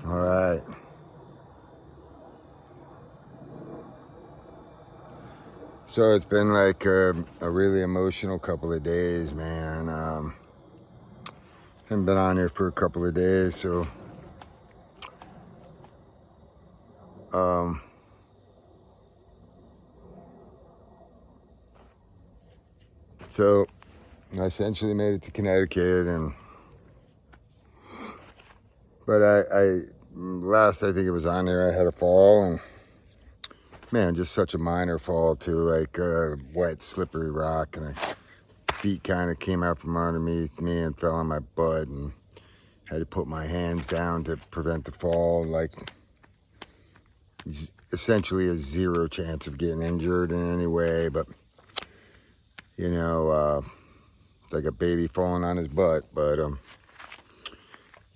All right. So it's been like a really emotional couple of days, man. Haven't been on here for a couple of days, so I essentially made it to Connecticut, but I think it was on there, I had a fall, and man, just such a minor fall too, like wet, slippery rock, and my feet kind of came out from underneath me and fell on my butt, and had to put my hands down to prevent the fall. Like, essentially a zero chance of getting injured in any way, but you know, like a baby falling on his butt. But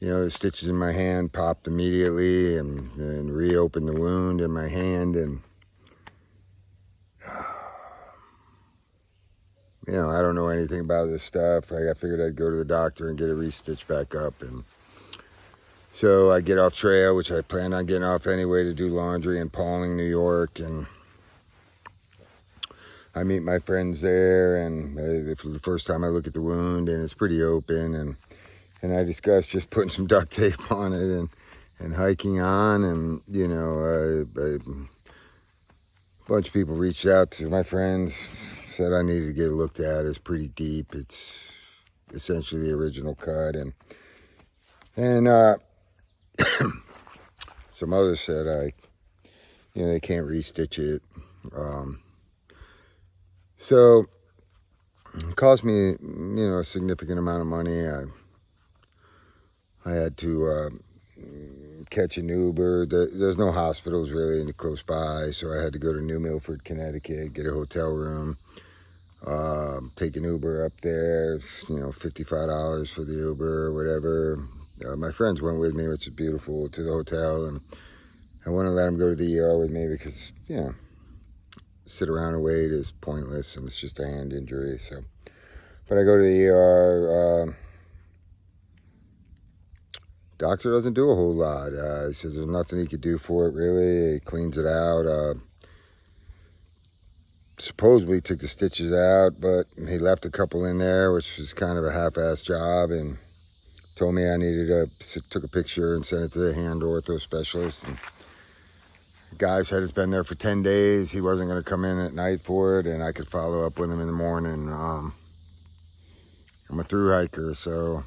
you know, the stitches in my hand popped immediately and reopened the wound in my hand, and you know, I don't know anything about this stuff. Like, I figured I'd go to the doctor and get it re-stitched back up. And so I get off trail, which I planned on getting off anyway, to do laundry in Pauling, New York. And I meet my friends there, and for the first time I look at the wound, and it's pretty open. And I discussed just putting some duct tape on it and hiking on. And, you know, a bunch of people reached out to my friends, said I needed to get it looked at. It's pretty deep. It's essentially the original cut. And some others said they can't restitch it. So it cost me, you know, a significant amount of money. I had to catch an Uber. There's no hospitals really close by, so I had to go to New Milford, Connecticut, get a hotel room, take an Uber up there, you know, $55 for the Uber or whatever. My friends went with me, which is beautiful, to the hotel, and I wouldn't let them go to the ER with me because, you know, sit around and wait is pointless, and it's just a hand injury. So, but I go to the ER. Doctor doesn't do a whole lot. He says there's nothing he could do for it, really. He cleans it out. Supposedly took the stitches out, but he left a couple in there, which was kind of a half-assed job, and told me I took a picture and sent it to the hand ortho specialist. And the guy said it's been there for 10 days. He wasn't going to come in at night for it, and I could follow up with him in the morning. I'm a thru hiker, so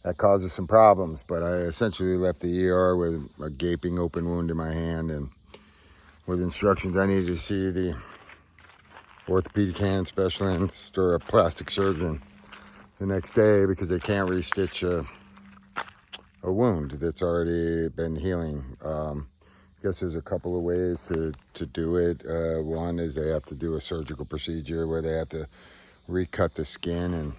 that causes some problems, but I essentially left the ER with a gaping open wound in my hand, and with instructions I needed to see the orthopedic hand specialist or a plastic surgeon the next day, because they can't restitch a wound that's already been healing. I guess there's a couple of ways to do it. One is they have to do a surgical procedure where they have to recut the skin and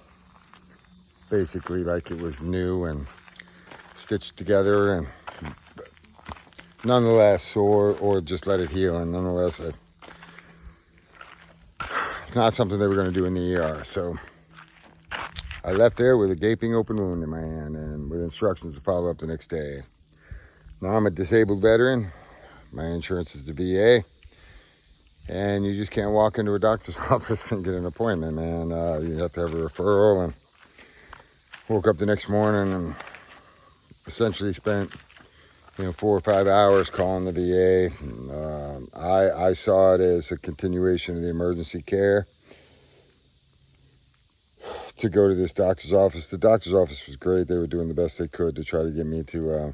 basically like it was new and stitched together, and nonetheless, or just let it heal, and nonetheless it's not something they were going to do in the ER. So I left there with a gaping open wound in my hand and with instructions to follow up the next day. Now I'm a disabled veteran. My insurance is the VA, and you just can't walk into a doctor's office and get an appointment, man. You have to have a referral. And woke up the next morning and essentially spent, you know, 4 or 5 hours calling the VA. I saw it as a continuation of the emergency care to go to this doctor's office. The doctor's office was great. They were doing the best they could to try to get me to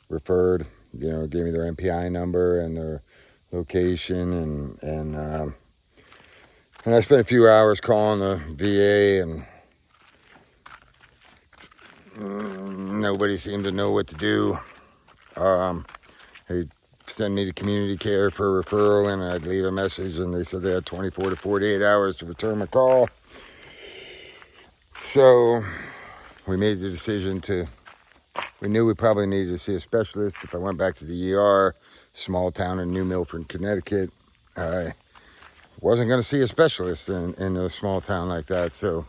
referred. You know, gave me their MPI number and their location, and I spent a few hours calling the VA, and nobody seemed to know what to do. They sent me to community care for a referral, and I'd leave a message, and they said they had 24 to 48 hours to return my call. So we made the decision we knew we probably needed to see a specialist. If I went back to the ER, small town in New Milford, Connecticut, I wasn't going to see a specialist in a small town like that. So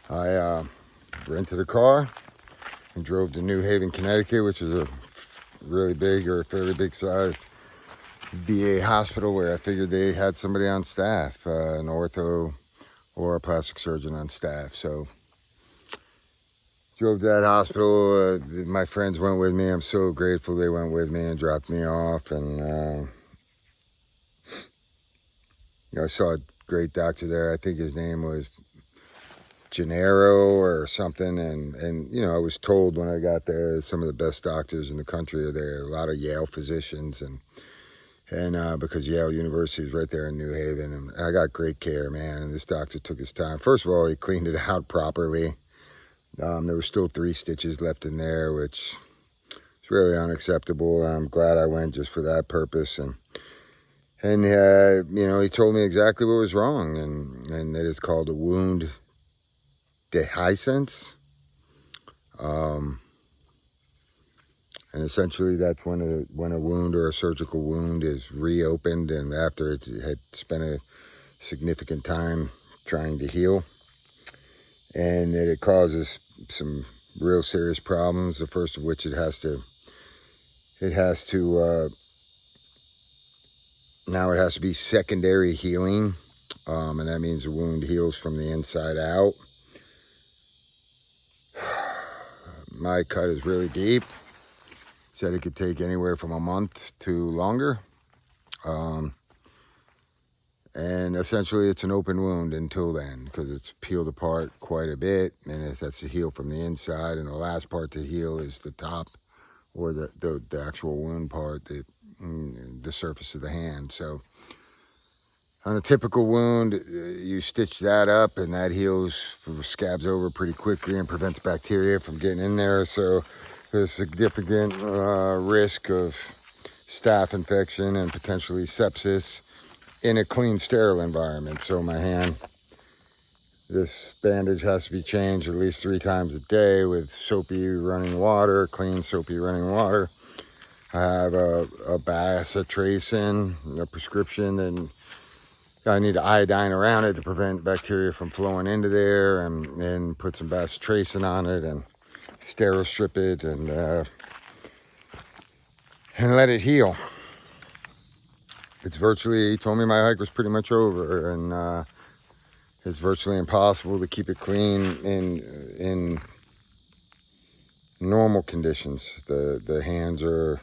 I rented a car, and drove to New Haven, Connecticut, which is a really big or fairly big sized VA hospital where I figured they had somebody on staff, an ortho or a plastic surgeon on staff. So drove to that hospital. My friends went with me. I'm so grateful they went with me and dropped me off. And I saw a great doctor there. I think his name was Gennaro or something. And I was told when I got there, some of the best doctors in the country are there. A lot of Yale physicians and because Yale University is right there in New Haven, and I got great care, man. And this doctor took his time. First of all, he cleaned it out properly. There were still 3 stitches left in there, which is really unacceptable. I'm glad I went just for that purpose. And he told me exactly what was wrong, and that is called a wound dehiscence. And essentially that's when a wound or a surgical wound is reopened, and after it had spent a significant time trying to heal, and that it causes some real serious problems. The first of which it has to be secondary healing, and that means the wound heals from the inside out. My cut is really deep. Said it could take anywhere from a month to longer. And essentially it's an open wound until then, because it's peeled apart quite a bit, and it has to heal from the inside. And the last part to heal is the top, or the actual wound part, the surface of the hand. So on a typical wound, you stitch that up, and that heals, scabs over pretty quickly and prevents bacteria from getting in there. So there's significant risk of staph infection and potentially sepsis in a clean, sterile environment. So my hand, this bandage has to be changed at least 3 times a day with soapy running water, clean soapy running water. I have a bacitracin, a prescription, and I need iodine around it to prevent bacteria from flowing into there, and put some bacitracin on it and sterile strip it and let it heal. It's virtually, he told me my hike was pretty much over, and it's virtually impossible to keep it clean in normal conditions. The hands are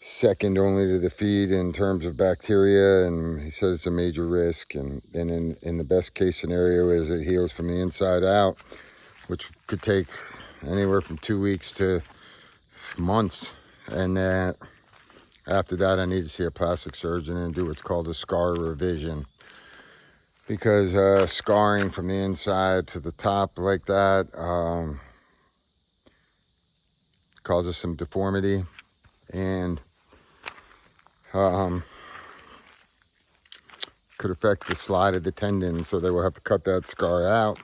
second only to the feet in terms of bacteria, and he said it's a major risk. And in the best case scenario is it heals from the inside out, which could take anywhere from 2 weeks to months. And after that, I need to see a plastic surgeon and do what's called a scar revision, because scarring from the inside to the top like that causes some deformity, and could affect the slide of the tendon. So they will have to cut that scar out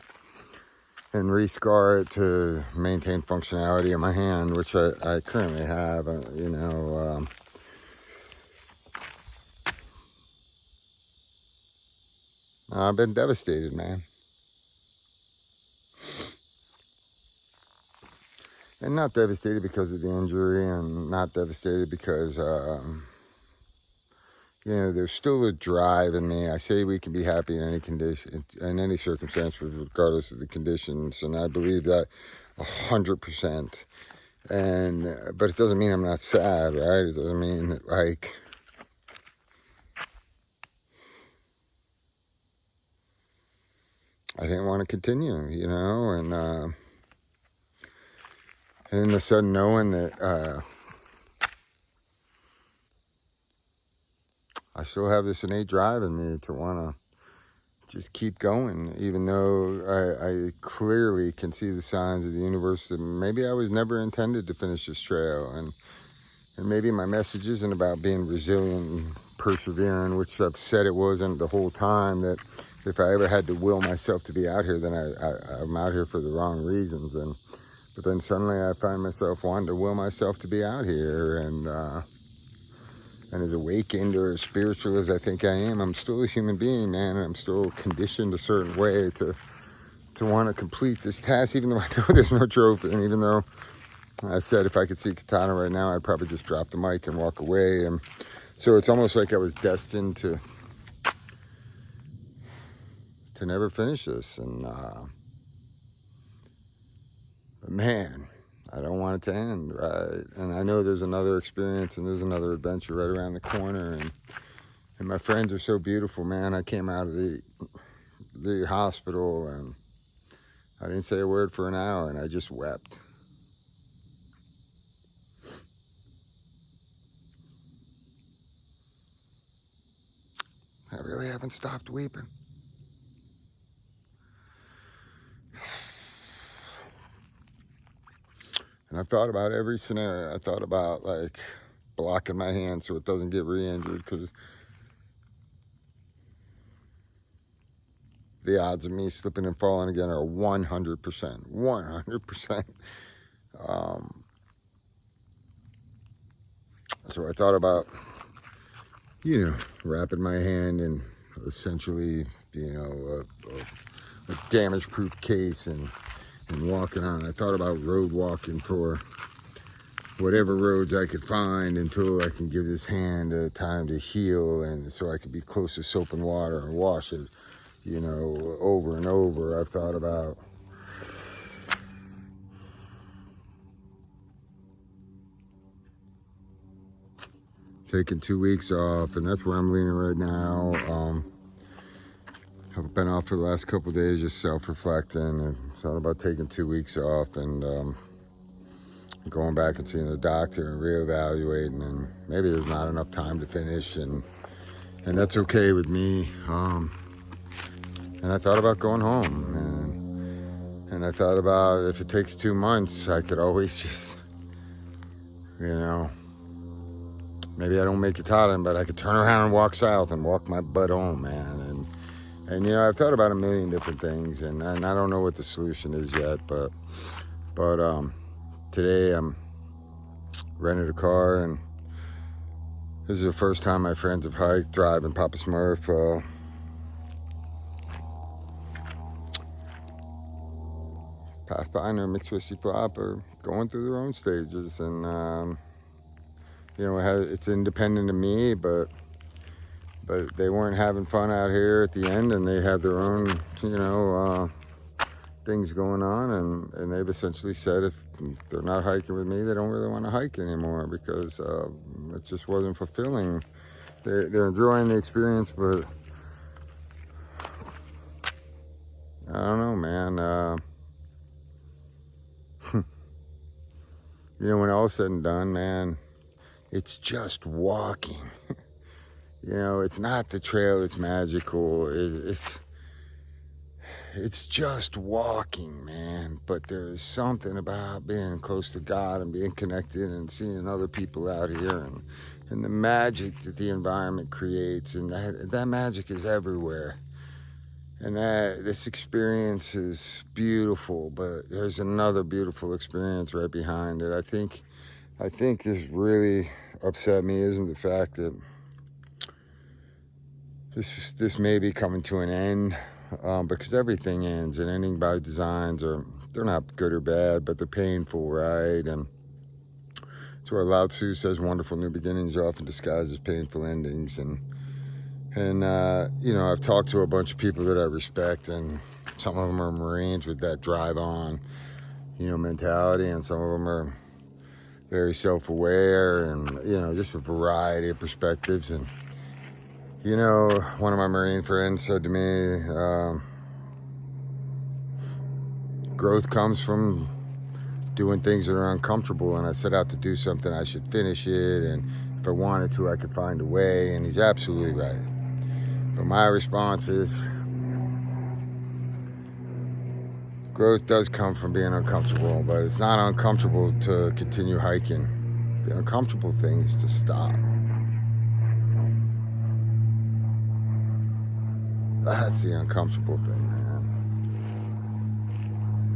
and re-scar it to maintain functionality in my hand, which I currently have. I've been devastated, man. And not devastated because of the injury, and not devastated because, there's still a drive in me. I say we can be happy in any condition, in any circumstance, regardless of the conditions, and I believe that 100%. But it doesn't mean I'm not sad, right? It doesn't mean that, like, I didn't want to continue, and the sudden knowing that I still have this innate drive in me to want to just keep going, even though I clearly can see the signs of the universe that maybe I was never intended to finish this trail, and maybe my message isn't about being resilient and persevering, which I've said it wasn't the whole time. That if I ever had to will myself to be out here, then I'm out here for the wrong reasons. But then suddenly I find myself wanting to will myself to be out here, and as awakened or as spiritual as I think I am, I'm still a human being, man, and I'm still conditioned a certain way to to want to complete this task, even though I know there's no trophy, and even though I said if I could see Katana right now, I'd probably just drop the mic and walk away. And so it's almost like I was destined to never finish this. And but man, I don't want it to end, right? And I know there's another experience and there's another adventure right around the corner. And my friends are so beautiful, man. I came out of the hospital and I didn't say a word for an hour, and I just wept. I really haven't stopped weeping. And I've thought about every scenario. I thought about like blocking my hand so it doesn't get re-injured, because the odds of me slipping and falling again are 100%. 100%. So I thought about, wrapping my hand in essentially, a damage-proof case and walking on. I thought about road walking for whatever roads I could find until I can give this hand time to heal, and so I could be close to soap and water and wash it, over and over. I've thought about taking 2 weeks off, and that's where I'm leaning right now. I've been off for the last couple of days, just self-reflecting, and thought about taking 2 weeks off and going back and seeing the doctor and reevaluating, and maybe there's not enough time to finish, and that's okay with me. And I thought about going home, and I thought about if it takes 2 months, I could always just, maybe I don't make it out, but I could turn around and walk south and walk my butt home, man. And I've thought about a million different things, and I don't know what the solution is yet, but today I'm rented a car, and this is the first time my friends have hiked, Thrive and Papa Smurf, Pathfinder, Mixed Twisty Flop are going through their own stages, and it's independent of me, but they weren't having fun out here at the end, and they had their own, things going on, and they've essentially said if they're not hiking with me, they don't really want to hike anymore, because it just wasn't fulfilling. They're enjoying the experience, but I don't know, man. When all's said and done, man, it's just walking. It's not the trail, it's magical. It's just walking, man. But there's something about being close to God and being connected and seeing other people out here, and the magic that the environment creates, and that magic is everywhere. And this experience is beautiful, but there's another beautiful experience right behind it. I think this really upset me isn't the fact that this may be coming to an end, because everything ends, and ending by designs they're not good or bad, but they're painful, right? And that's where Lao Tzu says wonderful new beginnings are often disguised as painful endings. And I've talked to a bunch of people that I respect, and some of them are Marines with that drive on, mentality, and some of them are very self-aware, and just a variety of perspectives. And one of my Marine friends said to me, growth comes from doing things that are uncomfortable, and I set out to do something, I should finish it, and if I wanted to, I could find a way, and he's absolutely right. But my response is, growth does come from being uncomfortable, but it's not uncomfortable to continue hiking. The uncomfortable thing is to stop. That's the uncomfortable thing, man.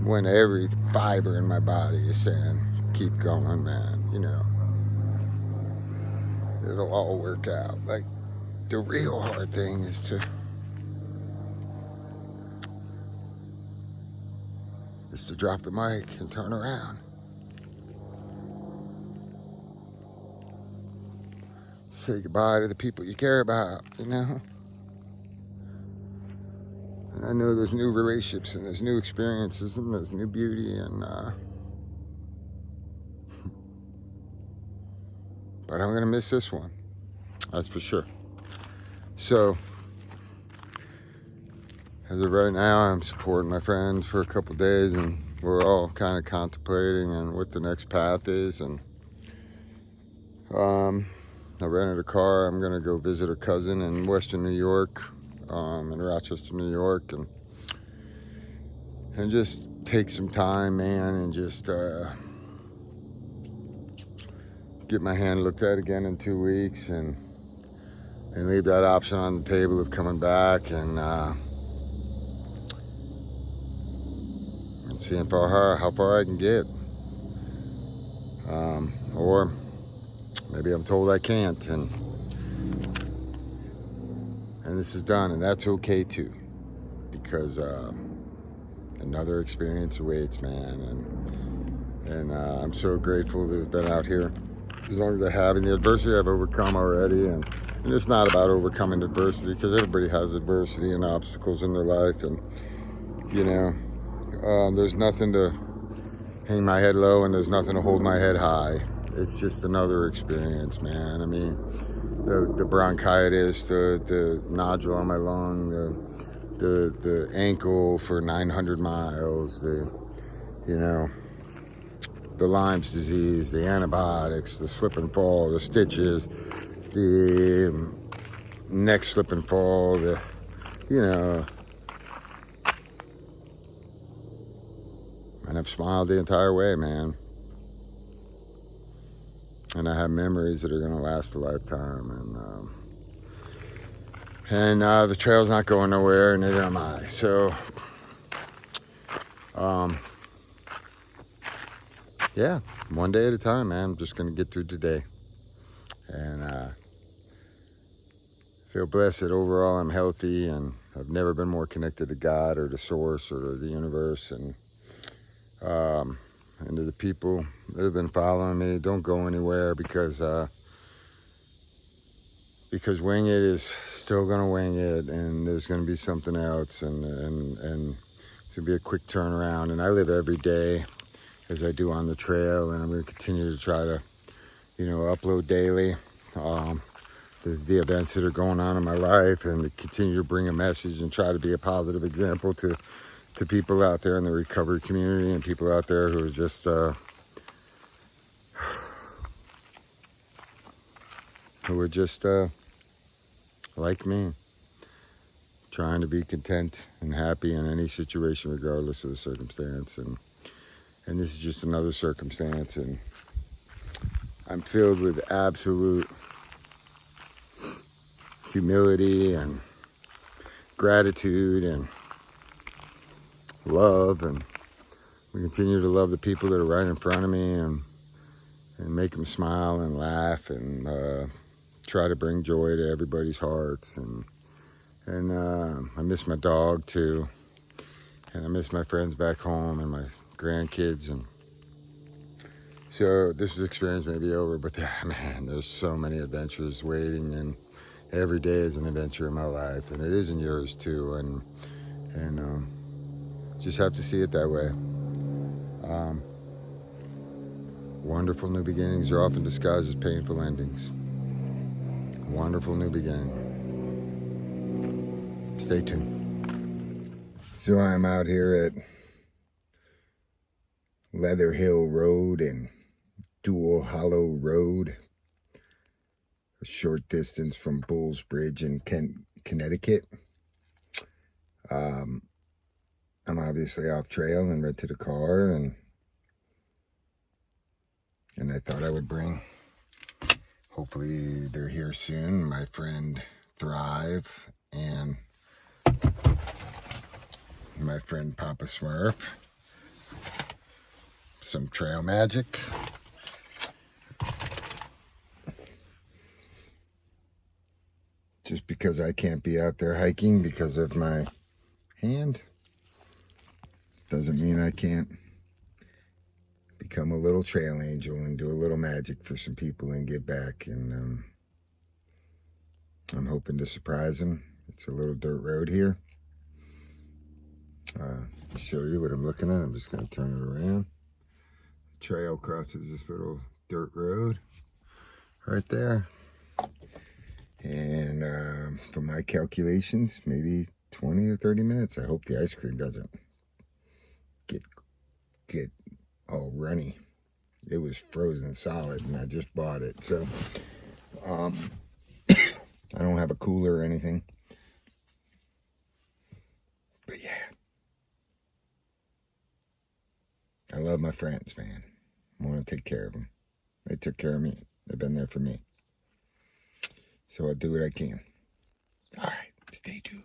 When every fiber in my body is saying, keep going, man, it'll all work out. Like, the real hard thing is to is to drop the mic and turn around. Say goodbye to the people you care about, you know? And I know there's new relationships and there's new experiences and there's new beauty and but I'm gonna miss this one. That's for sure. So as of right now, I'm supporting my friends for a couple days and we're all kind of contemplating on what the next path is. And I rented a car. I'm gonna go visit a cousin in Western New York, in Rochester, New York, and just take some time, man, and just get my hand looked at again in 2 weeks and leave that option on the table of coming back and seeing how far I can get. Or maybe I'm told I can't, and this is done, and that's okay too, because another experience awaits, man, and I'm so grateful to have been out here as long as I have, and the adversity I've overcome already, and it's not about overcoming adversity, because everybody has adversity and obstacles in their life, and you know, there's nothing to hang my head low and there's nothing to hold my head high. It's just another experience, man. I mean, the bronchitis, the nodule on my lung, the ankle for 900 miles, the Lyme's disease, the antibiotics, the slip and fall, the stitches, the neck slip and fall, and I've smiled the entire way, man. And I have memories that are gonna last a lifetime, and the trail's not going nowhere, and neither am I. So, yeah, one day at a time, man. I'm just gonna get through today, and feel blessed that overall I'm healthy, and I've never been more connected to God or to Source or to the universe, and to the people that have been following me. Don't go anywhere, because Wingit is still gonna wing it, and there's gonna be something else, and it's gonna be a quick turnaround. And I live every day as I do on the trail, and I'm gonna continue to try to, upload daily the events that are going on in my life, and to continue to bring a message and try to be a positive example to people out there in the recovery community, and people out there who are just like me, trying to be content and happy in any situation, regardless of the circumstance. And this is just another circumstance, and I'm filled with absolute humility and gratitude and love, and we continue to love the people that are right in front of me, and make them smile and laugh, and try to bring joy to everybody's hearts. And I miss my dog too, and I miss my friends back home and my grandkids. And so this experience may be over, but man, there's so many adventures waiting, and every day is an adventure in my life, and it is in yours too, and just have to see it that way. Wonderful new beginnings are often disguised as painful endings. Wonderful new beginning. Stay tuned. So I'm out here at Leather Hill Road and Dual Hollow Road, a short distance from Bulls Bridge in Connecticut. I'm obviously off trail and rented a car, and I thought I would bring, hopefully they're here soon, my friend Thrive and my friend Papa Smurf, some trail magic. Just because I can't be out there hiking because of my hand, Doesn't mean I can't become a little trail angel and do a little magic for some people and give back. And I'm hoping to surprise them. It's a little dirt road here. Show you what I'm looking at. I'm just going to turn it around. The trail crosses this little dirt road right there. And from my calculations, maybe 20 or 30 minutes. I hope the ice cream doesn't get all runny. It was frozen solid and I just bought it. So I don't have a cooler or anything. But yeah. I love my friends, man. I want to take care of them. They took care of me. They've been there for me. So I'll do what I can. All right, stay tuned.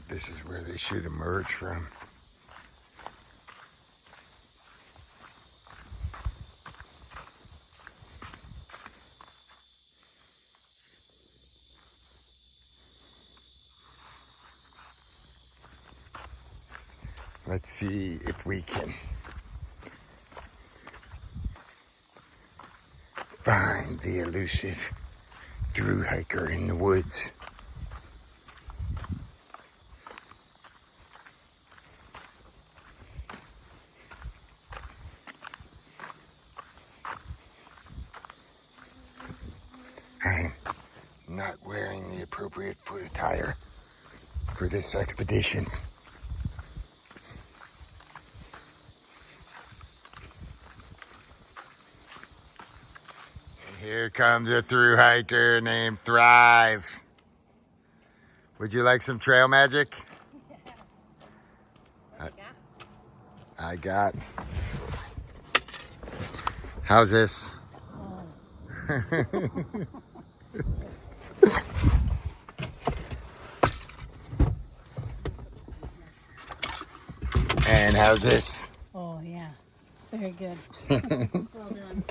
This is where they should emerge from. Let's see if we can find the elusive thru hiker in the woods. I'm not wearing the appropriate foot attire for this expedition. Here comes a thru hiker named Thrive. Would you like some trail magic? Yes. What I got. How's this? Oh. And how's this? Oh, yeah. Very good. Well done.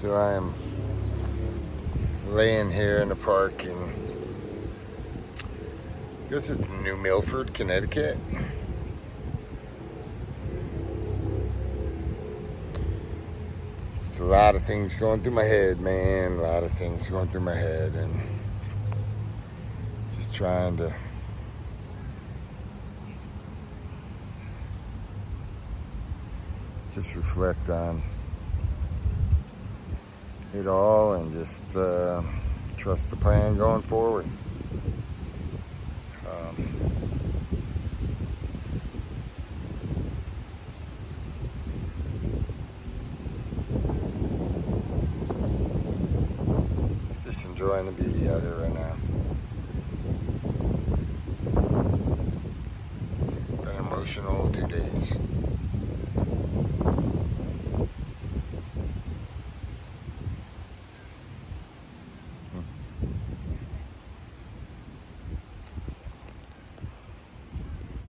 So I am laying here in the park in, I guess it's New Milford, Connecticut. Just a lot of things going through my head, man. A lot of things going through my head, and just trying to just reflect on it all and just trust the plan going forward. Just enjoying the beauty out here right now. Been emotional 2 days.